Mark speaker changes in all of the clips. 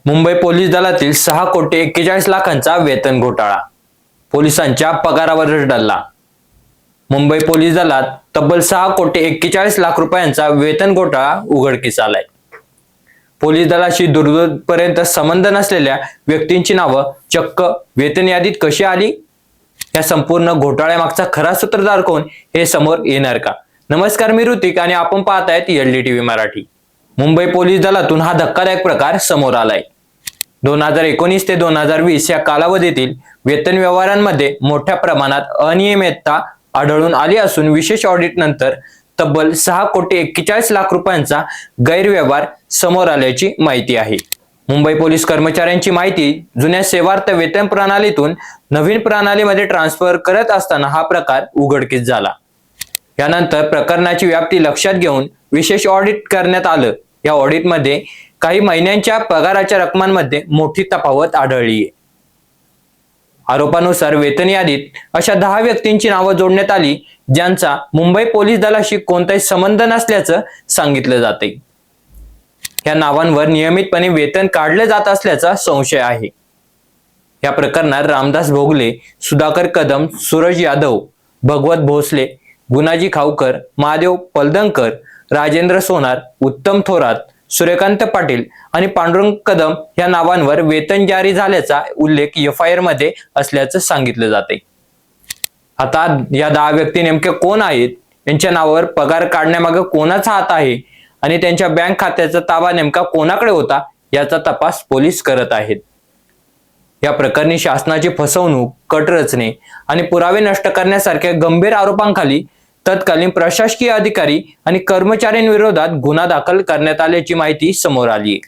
Speaker 1: Mumbai police दलातील 6,41,00,000चा वेतन घोटाळा. पोलिसांच्या पगारावरच डल्ला. मुंबई पोलीस दलात तब्बल 6,41,00,000 रुपयांचा वेतन घोटाळा उघडकीस आलाय. पोलीस दलाशी दूरपर्यंत संबंध नसलेल्या व्यक्तींची नावं चक्क वेतन यादीत कशी आली? या संपूर्ण घोटाळ्यामागचा खरा सूत्रधार कोण हे समोर येणार का? नमस्कार, मी ऋतिक आणि आपण पाहतायत LDTV मराठी. मुंबई पोलीस दलातून हा धक्कादायक प्रकार समोर आलाय. 2019 ते 2020 या कालावधीतील वेतन व्यवहारांमध्ये मोठ्या प्रमाणात अनियमितता आढळून आली असून विशेष ऑडिट नंतर तब्बल 6,41,00,000 रुपयांचा गैरव्यवहार समोर आल्याची माहिती आहे. मुंबई पोलीस कर्मचाऱ्यांची माहिती जुन्या सेवार्थ वेतन प्रणालीतून नवीन प्रणालीमध्ये ट्रान्सफर करत असताना हा प्रकार उघडकीस झाला. यानंतर प्रकरणाची व्याप्ती लक्षात घेऊन विशेष ऑडिट करण्यात आलं. या ऑडिटमध्ये काही महिन्यांच्या पगाराच्या रकमांमध्ये मोठी तफावत आढळली आहे. आरोपानुसार वेतन यादीत अशा 10 व्यक्तींची नावं जोडण्यात आली ज्यांचा मुंबई पोलीस दलाशी कोणताही संबंध नसल्याचं सांगितलं जाते. या नावांवर नियमितपणे वेतन काढले जात असल्याचा संशय आहे. या प्रकरणात रामदास भोगले, सुधाकर कदम, सूरज यादव, भगवत भोसले, गुणाजी खावकर, महादेव पलदनकर, राजेंद्र सोनार, उत्तम थोरात, सूर्यकांत पाटील आणि पांडुरंग कदम या नावांवर वेतन जारी झाल्याचा उल्लेख FIR मध्ये असल्याचं सांगितलं जाते. आता या 10 व्यक्ती नेमके कोण आहेत, यांच्या नावावर पगार काढण्यामागे कोणाचा हात आहे आणि त्यांच्या बँक खात्याचा ताबा नेमका कोणाकडे होता याचा तपास पोलीस करत आहेत. या प्रकरणी शासनाची फसवणूक, कट रचणे आणि पुरावे नष्ट करण्यासारख्या गंभीर आरोपांखाली तत्कालीन प्रशासकीय अधिकारी आणि कर्मचाऱ्यांविरोधात गुन्हा दाखल करण्यात आल्याची माहिती समोर आली.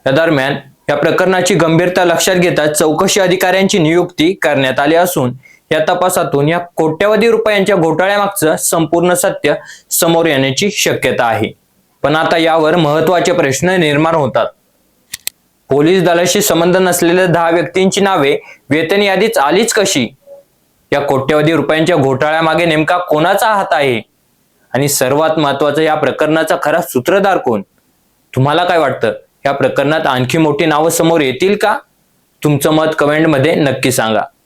Speaker 1: या दरम्यान या प्रकरणाची गंभीरता लक्षात घेता चौकशी अधिकाऱ्यांची नियुक्ती करण्यात आली असून या तपासातून या कोट्यवधी रुपयांच्या घोटाळ्यामागचं संपूर्ण सत्य समोर येण्याची शक्यता आहे. पण आता यावर महत्त्वाचे प्रश्न निर्माण होतात. पोलीस दलाशी संबंध नसलेल्या 10 व्यक्तींची नावे वेतन यादीत आलीच कशी? या कोट्यवधी रुपयांच्या घोटाळ्यामागे नेमका कोणाचा हात आहे? आणि सर्वात महत्त्वाचं, या प्रकरणाचा खरा सूत्रधार कोण? तुम्हाला काय वाटतं? या प्रकरणात आणखी मोठी नावं समोर येतील का? तुमचं मत कमेंटमध्ये नक्की सांगा.